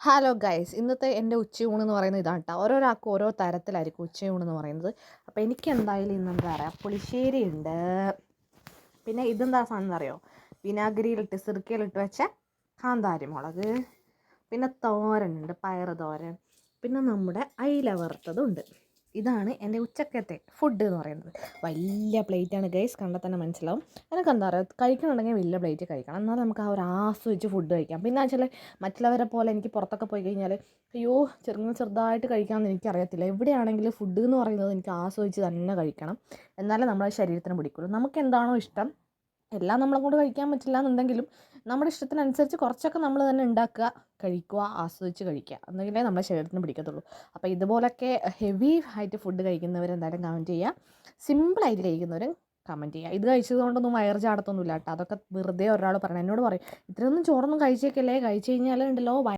Hello guys, ഇന്നത്തെ എൻ്റെ ഉച്ചയൂണ് എന്ന് പറയുന്നത് ഇതാണ് കേട്ടോ. ഓരോരാൾക്കും ഓരോ തരത്തിലായിരിക്കും ഉച്ചയൂണ് എന്ന് പറയുന്നത്. അപ്പോൾ എനിക്ക് എന്തായാലും ഇന്ന് എന്താ പറയുക, പുളിശ്ശേരി ഉണ്ട്. പിന്നെ ഇതെന്താ സാധനം എന്നറിയോ? വിനാഗിരിയിലിട്ട് സിർക്കയിലിട്ട് വെച്ച കാന്താരി മുളക്. പിന്നെ തോരനുണ്ട്, പയറ് തോരൻ. പിന്നെ നമ്മുടെ അയില വറുത്തതുണ്ട്. ഇതാണ് എൻ്റെ ഉച്ചക്കത്തെ ഫുഡ് എന്ന് പറയുന്നത്. വലിയ പ്ലേറ്റാണ് ഗൈസ്, കണ്ടാൽ തന്നെ മനസ്സിലാവും. എനിക്ക് എന്താ പറയുക, കഴിക്കണമെങ്കിൽ വലിയ പ്ലേറ്റ് കഴിക്കണം, എന്നാൽ നമുക്ക് ആ ഒരു ആസ്വദിച്ച് ഫുഡ് കഴിക്കാം. പിന്നെ വെച്ചാൽ മറ്റുള്ളവരെ പോലെ എനിക്ക് പുറത്തൊക്കെ പോയി കഴിഞ്ഞാൽ അയ്യോ ചെറുതായിട്ട് കഴിക്കാമെന്ന് എനിക്കറിയത്തില്ല. എവിടെയാണെങ്കിലും ഫുഡ് എന്ന് പറയുന്നത് എനിക്ക് ആസ്വദിച്ച് തന്നെ കഴിക്കണം, എന്നാലേ നമ്മുടെ ശരീരത്തിന് പിടിക്കുള്ളൂ. നമുക്ക് എന്താണോ ഇഷ്ടം എല്ലാം നമ്മളെ കൊണ്ട് കഴിക്കാൻ പറ്റില്ല എന്നുണ്ടെങ്കിലും നമ്മുടെ ഇഷ്ടത്തിനനുസരിച്ച് കുറച്ചൊക്കെ നമ്മൾ തന്നെ ഉണ്ടാക്കുക, കഴിക്കുക, ആസ്വദിച്ച് കഴിക്കുക, എന്നെങ്കിലേ നമ്മുടെ ശരീരത്തിന് പിടിക്കത്തുള്ളൂ. അപ്പോൾ ഇതുപോലൊക്കെ ഹെവി ആയിട്ട് ഫുഡ് കഴിക്കുന്നവർ എന്തായാലും കമൻറ്റ് ചെയ്യുക, സിമ്പിളായിട്ട് കഴിക്കുന്നവർ കമൻറ്റ് ചെയ്യുക. ഇത് കഴിച്ചത് കൊണ്ടൊന്നും വയറ് ചാടത്തൊന്നുമില്ല കേട്ടോ, അതൊക്കെ വെറുതെ ഒരാൾ പറയണം. എന്നോട് പറയും ഇത്രയൊന്നും ചോറൊന്നും കഴിച്ചേക്കല്ലേ, കഴിച്ച് കഴിഞ്ഞാൽ ഉണ്ടല്ലോ